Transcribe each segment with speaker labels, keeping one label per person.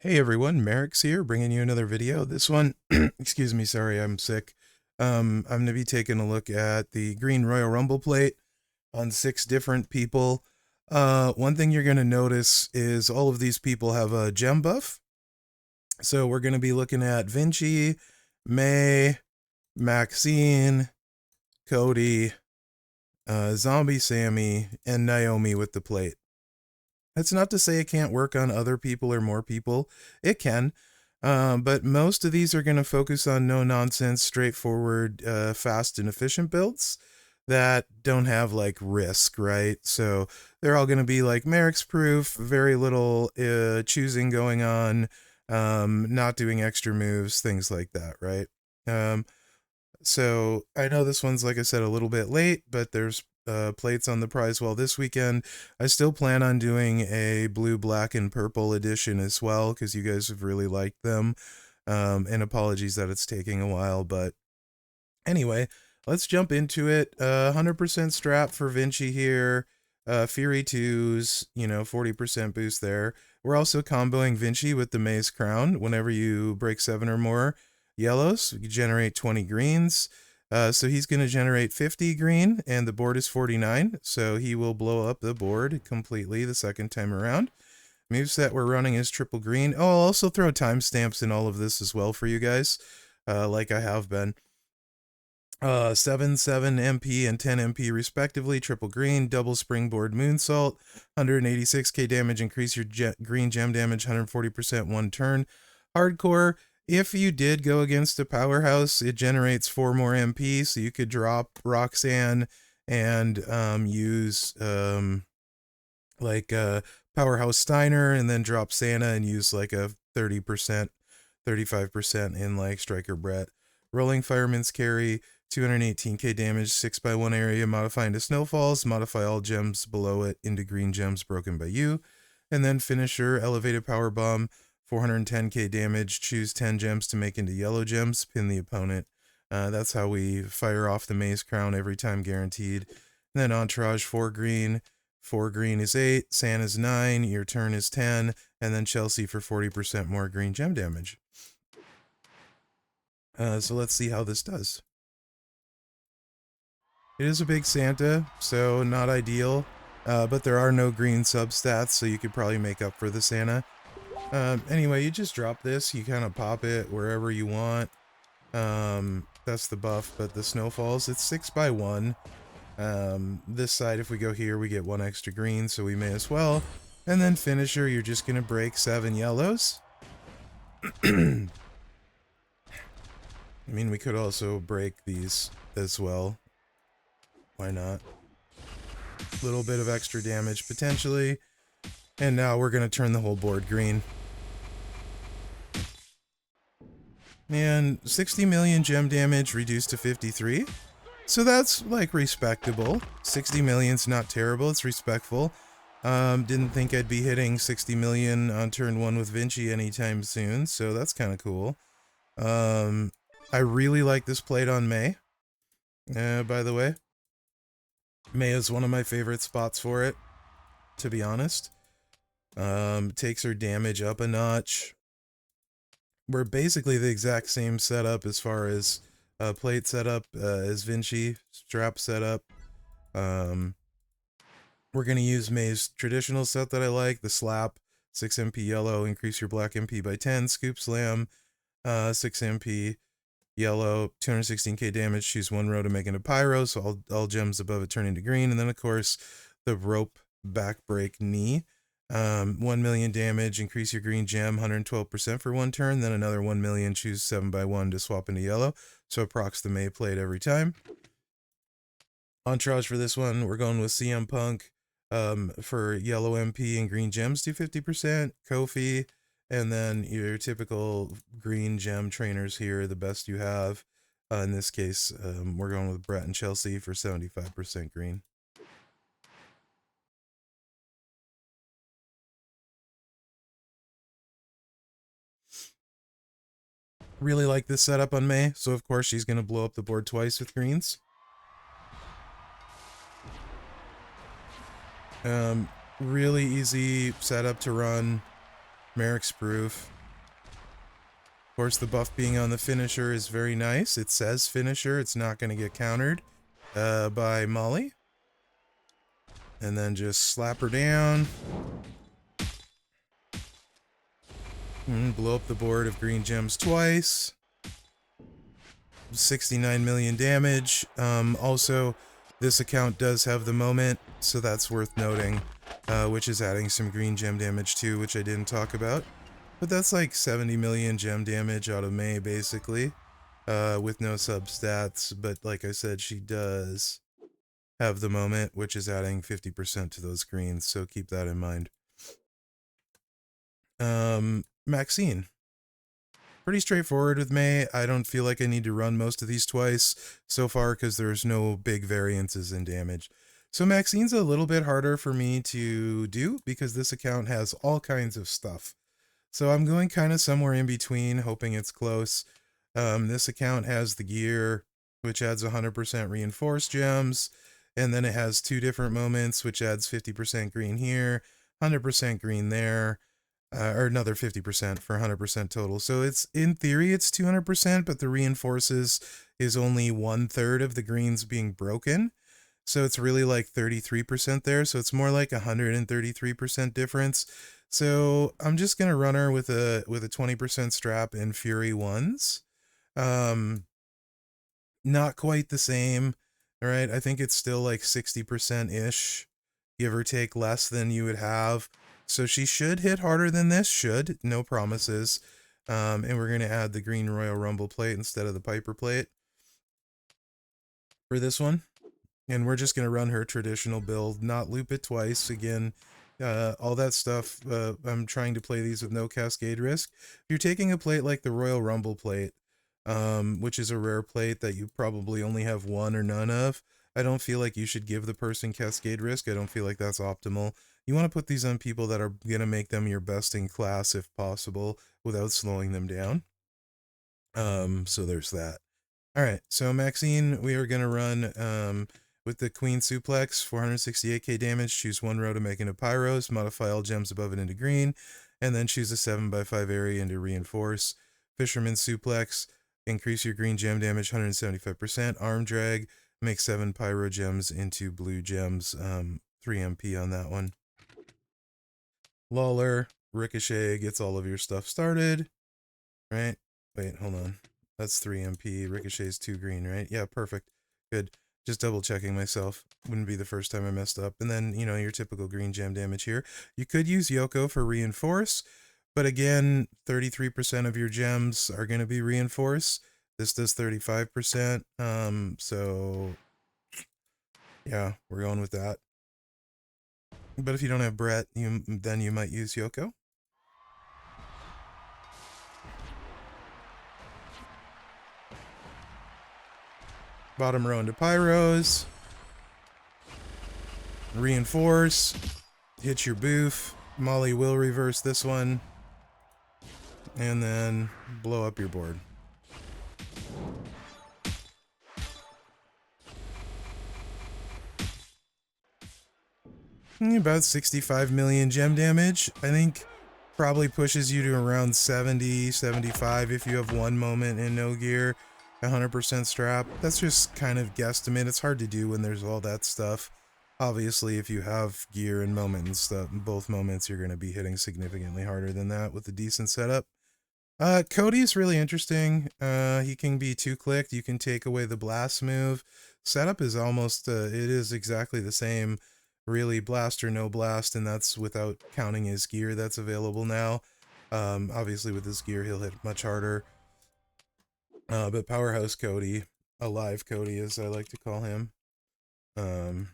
Speaker 1: Hey everyone, Mherex here, bringing you another video. This one, excuse me, sorry, I'm sick. I'm going to be taking a look at the Green Royal Rumble plate on 6 different people. One thing you're going to notice is all of these people have a gem buff. So we're going to be looking at Vinci, May, Maxxine, Cody, Zsami, and Naomi with the plate. That's not to say it can't work on other people or more people. It can. But most of these are going to focus on no-nonsense, straightforward, fast and efficient builds that don't have like risk, right? So they're all going to be like Mherex proof, very little choosing going on, not doing extra moves, things like that, right? So I know this one's, like I said, a little bit late, but there's plates on the prize wall this weekend. I still plan on doing a blue, black, and purple edition as well, because you guys have really liked them. And apologies that it's taking a while, but anyway, let's jump into it. 100% strap for Vinci here. Fury 2s, 40% boost there. We're also comboing Vinci with the Maze Crown. Whenever you break 7 or more yellows, you generate 20 greens. So he's going to generate 50 green, and the board is 49, so he will blow up the board completely the second time around. Moveset we're running is triple green. Oh, I'll also throw timestamps in all of this as well for you guys, like I have been. 7 MP and 10 MP respectively, triple green, double springboard moonsault, 186k damage, increase your green gem damage 140% one turn. Hardcore, if you did go against a powerhouse, it generates 4 more MP, so you could drop Roxanne and use Powerhouse Steiner, and then drop Santa and use like a 30%, 35% in like Striker Brett. Rolling Fireman's Carry, 218k damage, 6x1 area, modifying to snowfalls, modify all gems below it into green gems broken by you. And then Finisher, Elevated Power Bomb, 410k damage, choose 10 gems to make into yellow gems, pin the opponent. That's how we fire off the Maze Crown every time, guaranteed. And then Entourage, 4 green. 4 green is 8, Sand is 9, your turn is 10, and then Chelsea for 40% more green gem damage. So let's see how this does. It is a big Santa, so not ideal, but there are no green substats, so you could probably make up for the Santa. Anyway, you just drop this, you kind of pop it wherever you want. That's the buff, but the snowfalls, it's 6x1. This side, if we go here, we get 1 extra green, so we may as well. And then Finisher, you're just going to break 7 yellows. I mean, we could also break these as well. Why not? A little bit of extra damage, potentially. And now we're going to turn the whole board green. And 60 million gem damage reduced to 53. So that's, like, respectable. 60 million's not terrible, it's respectful. Didn't think I'd be hitting 60 million on turn 1 with Vinci anytime soon, so that's kind of cool. I really like this plate on May, by the way. May is one of my favorite spots for it, to be honest. Takes her damage up a notch. We're basically the exact same setup as far as plate setup as Vinci, strap setup. We're going to use May's traditional set that I like, the Slap, 6 MP yellow, increase your black MP by 10, Scoop Slam, 6 MP yellow, 216k damage, choose 1 row to make into Pyro, so all gems above it turn into green, and then of course the Rope Backbreak Knee. 1 million damage, increase your green gem 112% for 1 turn, then another 1 million, choose 7x1 to swap into yellow, so it procs the May plate every time. Entourage for this one, we're going with CM Punk for yellow MP and green gems do 50%, Kofi, and then your typical green gem trainers here, the best you have. In this case, we're going with Brett and Chelsea for 75% green. Really like this setup on May, so of course she's going to blow up the board twice with greens. Really easy setup to run. Mherex proof. Of course, the buff being on the finisher is very nice. It says finisher. It's not going to get countered by Molly. And then just slap her down. And blow up the board of green gems twice. 69 million damage. Also, this account does have the moment, so that's worth noting, which is adding some green gem damage too, which I didn't talk about. But that's like 70 million gem damage out of May, basically, with no substats. But like I said, she does have the moment, which is adding 50% to those greens, so keep that in mind. Maxxine. Pretty straightforward with May. I don't feel like I need to run most of these twice so far because there's no big variances in damage. So Maxxine's a little bit harder for me to do because this account has all kinds of stuff. So I'm going kind of somewhere in between, hoping it's close. This account has the gear, which adds 100% reinforced gems, and then it has two different moments, which adds 50% green here, 100% green there, or another 50% for 100% total. So it's, in theory, it's 200%, but the reinforces is only 1/3 of the greens being broken. So it's really like 33% there. So it's more like 133% difference. So I'm just gonna run her with a 20% strap and Fury ones. Not quite the same. All right, I think it's still like 60% ish, give or take less than you would have. So she should hit harder than this. Should, no promises. And we're gonna add the green Royal Rumble plate instead of the Piper plate for this one. And we're just going to run her traditional build, not loop it twice. Again, all that stuff, I'm trying to play these with no cascade risk. If you're taking a plate like the Royal Rumble plate, which is a rare plate that you probably only have one or none of, I don't feel like you should give the person cascade risk. I don't feel like that's optimal. You want to put these on people that are going to make them your best in class if possible without slowing them down. So there's that. All right, so Maxxine, we are going to run with the Queen Suplex, 468k damage. Choose one row to make into Pyros, modify all gems above it into green, and then choose a 7x5 area into Reinforce. Fisherman Suplex, increase your green gem damage 175%. Arm Drag, make 7 Pyro gems into blue gems, 3 MP on that one. Lawler, Ricochet gets all of your stuff started, right? Wait, hold on. That's 3 MP. Ricochet's 2 green, right? Yeah, perfect. Good. Just double checking myself. Wouldn't be the first time I messed up. And then, you know, your typical green gem damage here. You could use Yoko for Reinforce, but again, 33% of your gems are going to be Reinforce. This does 35%. So yeah, we're going with that. But if you don't have Brett, then you might use Yoko. Bottom row into Pyros. Reinforce. Hit your boof. Molly will reverse this one. And then blow up your board. About 65 million gem damage. I think probably pushes you to around 70, 75 if you have one moment and no gear. 100% strap. That's just kind of guesstimate. It's hard to do when there's all that stuff. Obviously, if you have gear and moment and stuff, both moments, you're going to be hitting significantly harder than that with a decent setup. Cody's really interesting. He can be 2-clicked. You can take away the blast move. Setup is almost, it is exactly the same. Really, blast or no blast, and that's without counting his gear that's available now. Obviously, with his gear, he'll hit much harder. But Powerhouse Cody, Alive Cody, as I like to call him. We're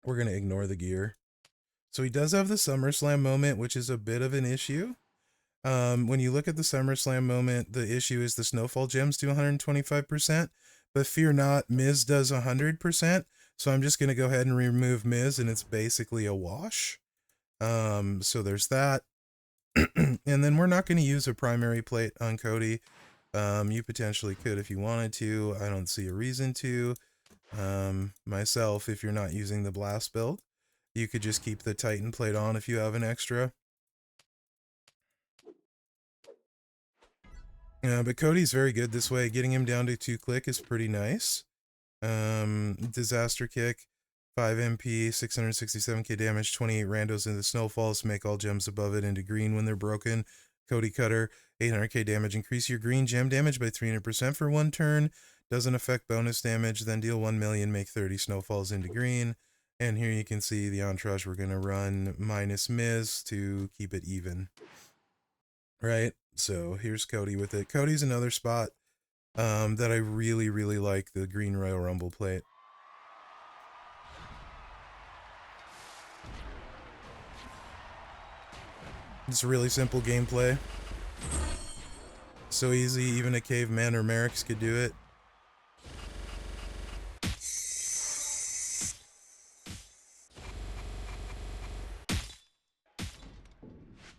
Speaker 1: going to ignore the gear. So he does have the SummerSlam moment, which is a bit of an issue. When you look at the SummerSlam moment, the issue is the Snowfall gems do 125%, but fear not, Miz does 100%. So I'm just going to go ahead and remove Miz, and it's basically a wash. So there's that. And then we're not going to use a primary plate on Cody. You potentially could if you wanted to. I don't see a reason to. Myself, if you're not using the blast build, you could just keep the Titan plate on if you have an extra. But Cody's very good this way. Getting him down to 2 click is pretty nice. Disaster Kick, 5 MP, 667k damage, 28 randos into snowfalls, make all gems above it into green when they're broken. Cody Cutter, 800k damage, increase your green gem damage by 300% for 1 turn. Doesn't affect bonus damage, then deal 1 million, make 30 snowfalls into green. And here you can see the entourage we're going to run minus Miz to keep it even. Right? So here's Cody with it. Cody's another spot that I really, really like, the green Royal Rumble plate. It's really simple gameplay. So easy, even a caveman or Mherex could do it.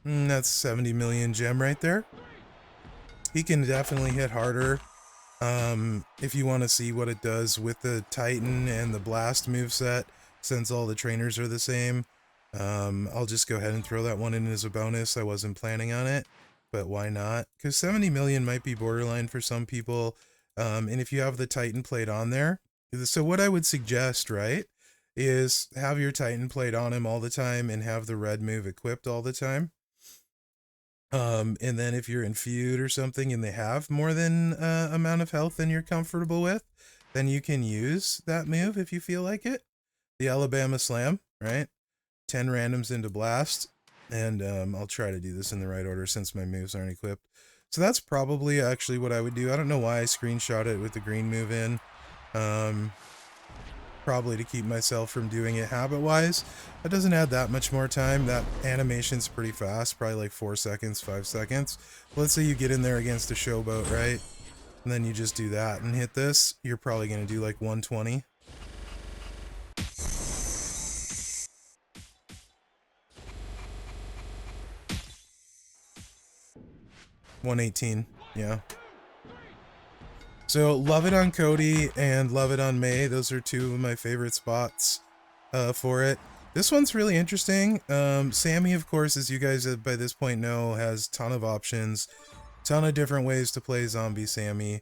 Speaker 1: That's 70 million gem right there. He can definitely hit harder. If you want to see what it does with the Titan and the Blast moveset, since all the trainers are the same, I'll just go ahead and throw that one in as a bonus. I wasn't planning on it, but why not? Because 70 million might be borderline for some people. And if you have the Titan plate on there, so what I would suggest, right, is have your Titan plate on him all the time and have the red move equipped all the time. And then if you're in feud or something and they have more than amount of health than you're comfortable with, then you can use that move if you feel like it. The Alabama Slam, right? 10 randoms into blast. And I'll try to do this in the right order since my moves aren't equipped. So that's probably actually what I would do. I don't know why I screenshot it with the green move in. Probably to keep myself from doing it habit-wise. That doesn't add that much more time. That animation's pretty fast, probably like 4 seconds, 5 seconds. Let's say you get in there against a showboat, right? And then you just do that and hit this. You're probably going to do like 120. $118, yeah. So love it on Cody and love it on May. Those are 2 of my favorite spots for it. This one's really interesting. Zsami, of course, as you guys by this point know, has a ton of options, ton of different ways to play Zombie Zsami.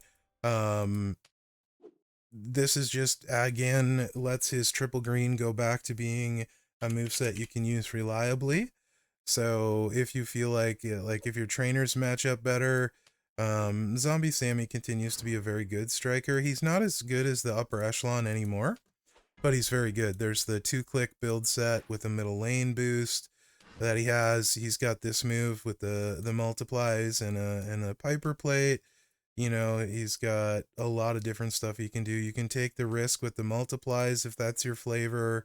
Speaker 1: This is just, again, lets his triple green go back to being a moveset you can use reliably. So if you feel like if your trainers match up better, Zombie Zsami continues to be a very good striker. He's not as good as the upper echelon anymore, but he's very good. There's the 2-click build set with a middle lane boost that he has. He's got this move with the multiplies and a Piper plate. You know, he's got a lot of different stuff he can do. You can take the risk with the multiplies if that's your flavor.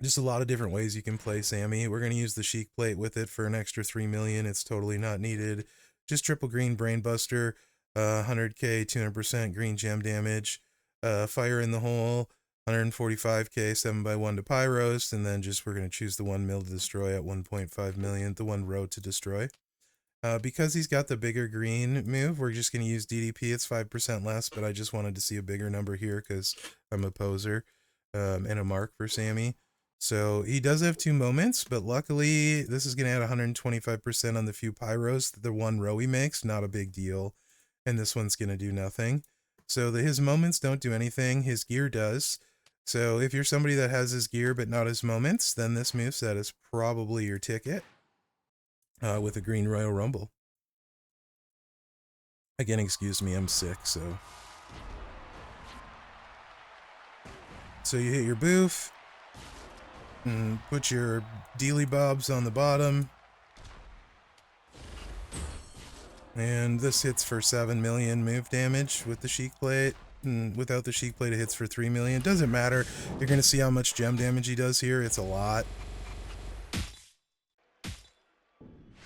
Speaker 1: Just a lot of different ways you can play Zsami. We're going to use the Sheik plate with it for an extra 3 million. It's totally not needed. Just triple green Brainbuster, 100k, 200% green gem damage, fire in the hole, 145k, 7x1 to Pyros, and then just we're going to choose the 1 mil to destroy at 1.5 million, the 1 row to destroy. Because he's got the bigger green move, we're just going to use DDP. It's 5% less, but I just wanted to see a bigger number here because I'm a poser and a mark for Zsami. So he does have 2 moments, but luckily this is going to add 125% on the few pyros that the 1 row he makes. Not a big deal. And this one's going to do nothing. So his moments don't do anything. His gear does. So if you're somebody that has his gear but not his moments, then this moveset is probably your ticket with a green Royal Rumble. Again, excuse me, I'm sick, so. So you hit your boof. And put your dealy bobs on the bottom. And this hits for 7 million move damage with the Sheik plate. And without the Sheik plate, it hits for 3 million. Doesn't matter. You're going to see how much gem damage he does here. It's a lot.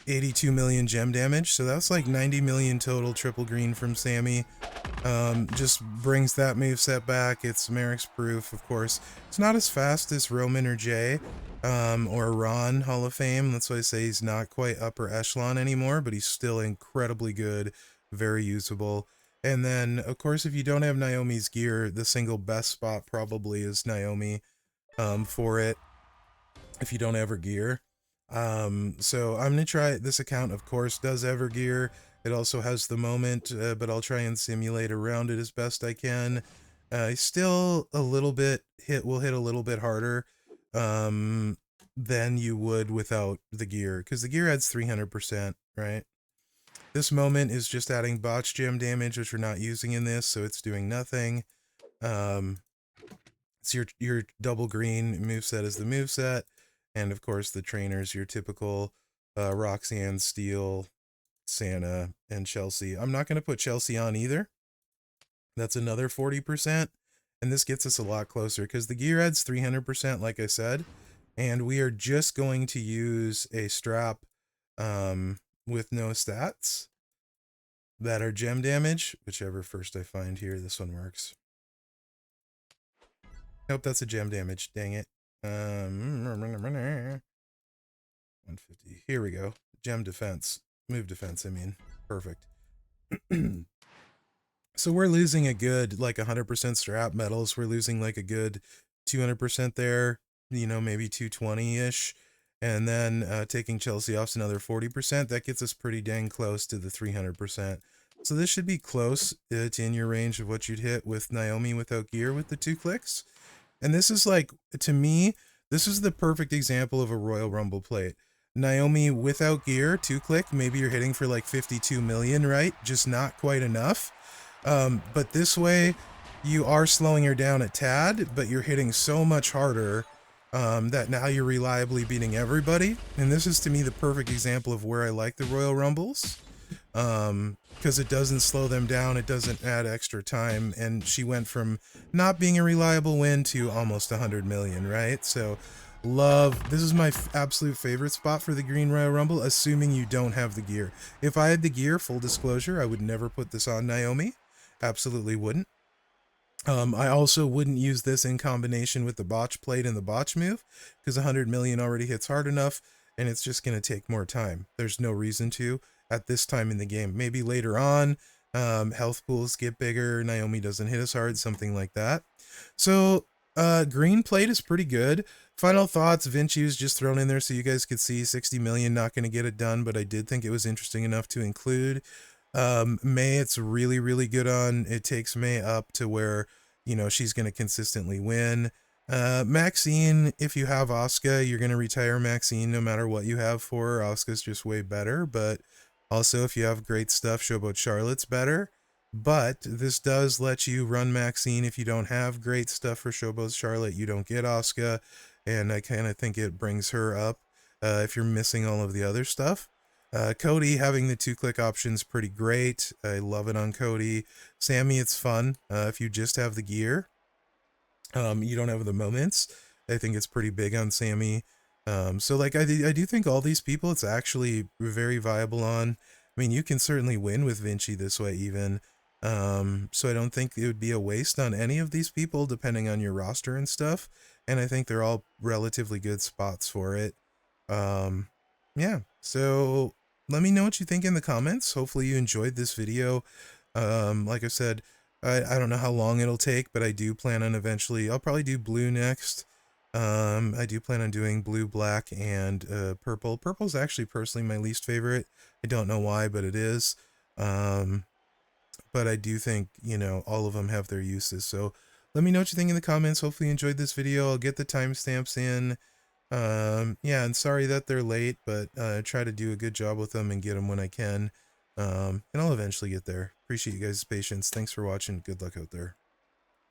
Speaker 1: 82 million gem damage. So that's like 90 million total triple green from Zsami. Just brings that moveset back. It's Mherex proof, of course. It's not as fast as Roman or Jay, or Ron Hall of Fame. That's why I say he's not quite upper echelon anymore, but he's still incredibly good, very usable. And then, of course, if you don't have Naomi's gear, the single best spot probably is Naomi, for it, if you don't have her gear. So I'm gonna try this account, of course, does Evergear. It also has the moment, but I'll try and simulate around it as best I can. Still a little bit will hit a little bit harder than you would without the gear, because the gear adds 300%, right? This moment is just adding botch gem damage, which we're not using in this, so it's doing nothing. It's your double green moveset is the moveset, and of course the trainers, your typical Roxanne, Steel, Santa, and Chelsea. I'm not going to put Chelsea on either. That's another 40%, and this gets us a lot closer because the gear adds 300%, like I said, and we are just going to use a strap with no stats that are gem damage, whichever first I find here. This one works. Nope, that's a gem damage. Dang it. 150. Here we go. Gem defense. Move defense, I mean. Perfect. So we're losing a good, like 100% strap metals. We're losing like a good 200% there, you know, maybe 220-ish. And then taking Chelsea off's another 40%. That gets us pretty dang close to the 300%. So this should be close to in your range of what you'd hit with Naomi without gear with the 2 clicks. And this is like, to me, this is the perfect example of a Royal Rumble plate. Naomi without gear, 2 click, maybe you're hitting for like 52 million, right? Just not quite enough. But this way, you are slowing her down a tad, but you're hitting so much harder that now you're reliably beating everybody. And this is, to me, the perfect example of where I like the Royal Rumbles. Because it doesn't slow them down, it doesn't add extra time, and she went from not being a reliable win to almost 100 million, right? So, this is my absolute favorite spot for the Green Royal Rumble, assuming you don't have the gear. If I had the gear, full disclosure, I would never put this on Naomi. Absolutely wouldn't. I also wouldn't use this in combination with the botch plate and the botch move, because 100 million already hits hard enough, and it's just going to take more time. There's no reason to at this time in the game. Maybe later on, health pools get bigger, Naomi doesn't hit as hard, something like that. So, green plate is pretty good. Final thoughts, Vinci was just thrown in there so you guys could see 60 million, not going to get it done, but I did think it was interesting enough to include. May, it's really, really good on. It takes May up to where, you know, she's going to consistently win. Maxxine, if you have Asuka, you're going to retire Maxxine no matter what you have for her. Asuka's just way better, but also if you have great stuff, Showboat Charlotte's better. But this does let you run Maxxine if you don't have great stuff for Showboat Charlotte. You don't get Asuka, and I kind of think it brings her up if you're missing all of the other stuff. Cody, having the 2-click option is pretty great. I love it on Cody. Zsami, it's fun. If you just have the gear, you don't have the moments. I think it's pretty big on Zsami. So like I do think all these people, it's actually very viable on. I mean, you can certainly win with Vinci this way even. So I don't think it would be a waste on any of these people depending on your roster and stuff. And I think they're all relatively good spots for it. Yeah, so let me know what you think in the comments. Hopefully you enjoyed this video. Like I said, I don't know how long it'll take, but I do plan on eventually, I'll probably do blue next. I do plan on doing blue, black, and purple. Purple's actually personally my least favorite. I don't know why, but it is. But I do think, you know, all of them have their uses. So let me know what you think in the comments. Hopefully you enjoyed this video. I'll get the timestamps in. Yeah, and sorry that they're late, but try to do a good job with them and get them when I can. And I'll eventually get there. Appreciate you guys' patience. Thanks for watching. Good luck out there.